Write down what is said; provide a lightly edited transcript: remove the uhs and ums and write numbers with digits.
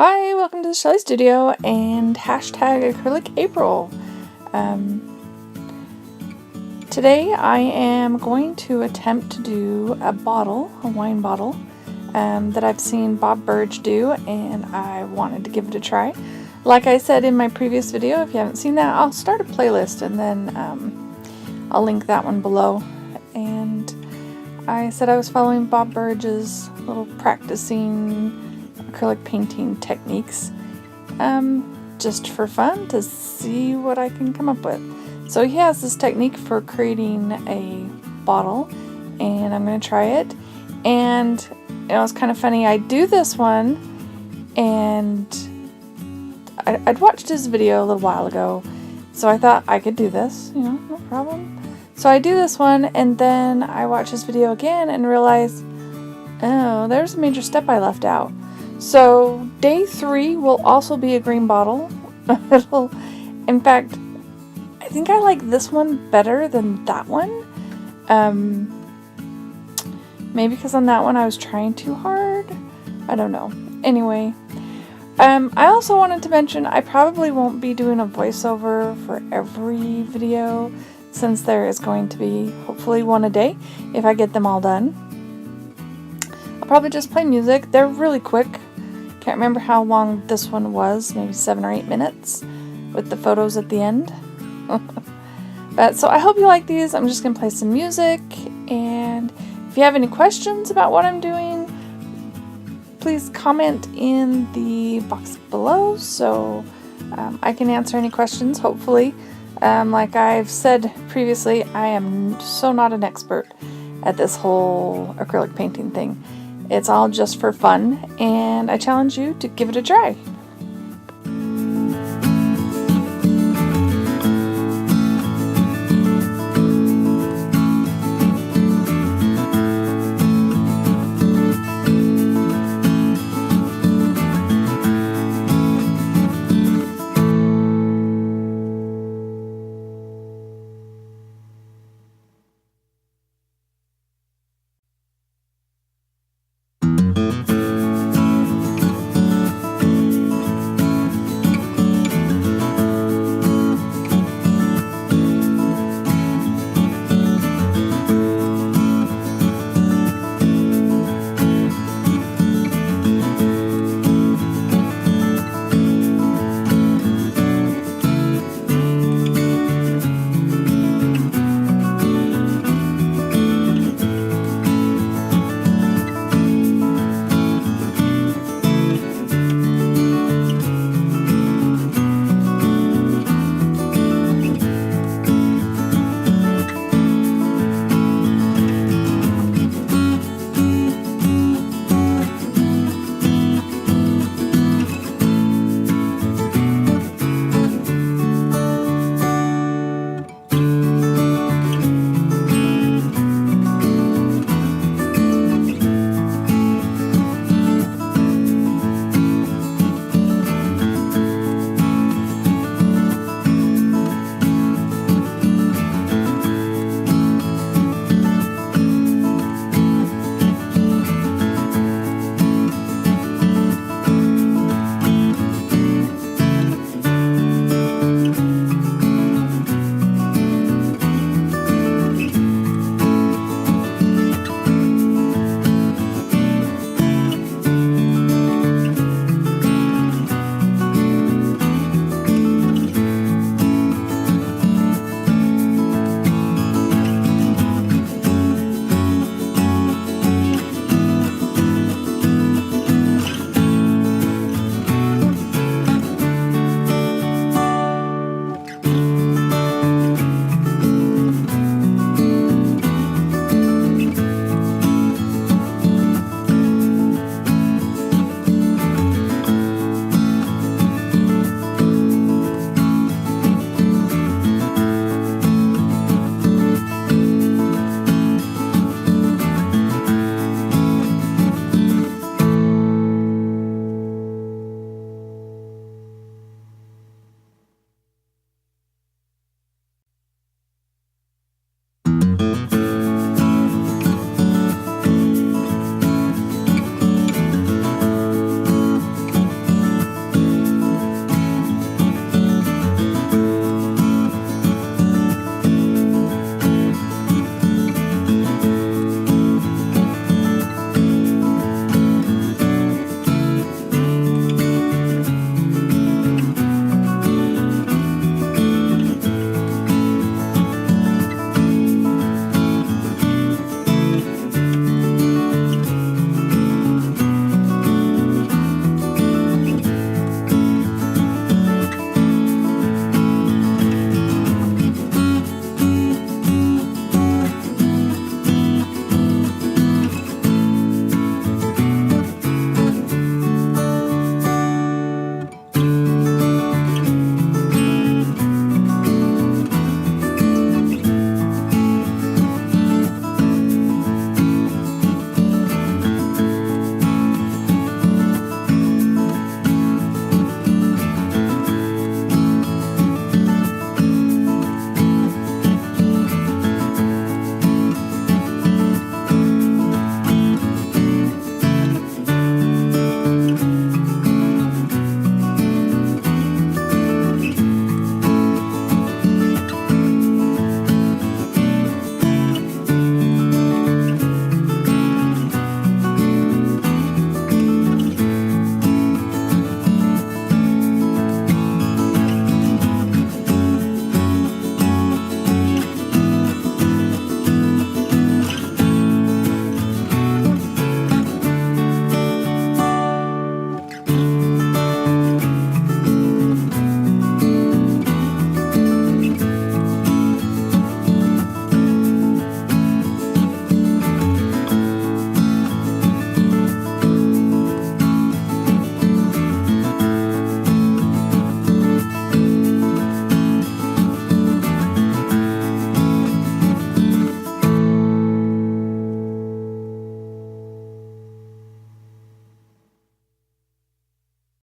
Hi, welcome to the Shelley Studio and hashtag Acrylic April. Today I am going to attempt to do a wine bottle, that I've seen Bob Burridge do, and I wanted to give it a try. Like I said in my previous video, if you haven't seen that, I'll start a playlist and then I'll link that one below. And I said I was following Bob Burridge's little practicing acrylic painting techniques, just for fun, to see what I can come up with. So he has this technique for creating a bottle, and I'm going to try it. And it's kind of funny, I do this one, and I'd watched his video a little while ago, so I thought I could do this, no problem. So I do this one, and then I watch his video again and realize, oh, there's a major step I left out. So day 3 will also be a green bottle. In fact, I think I like this one better than that one. Maybe because on that one I was trying too hard. I don't know. Anyway, I also wanted to mention I probably won't be doing a voiceover for every video, since there is going to be hopefully one a day if I get them all done. I'll probably just play music. They're really quick. Can't remember how long this one was, maybe 7 or 8 minutes with the photos at the end. So I hope you like these. I'm just going to play some music, and if you have any questions about what I'm doing, please comment in the box below so I can answer any questions, hopefully. Like I've said previously, I am so not an expert at this whole acrylic painting thing. It's all just for fun, and I challenge you to give it a try.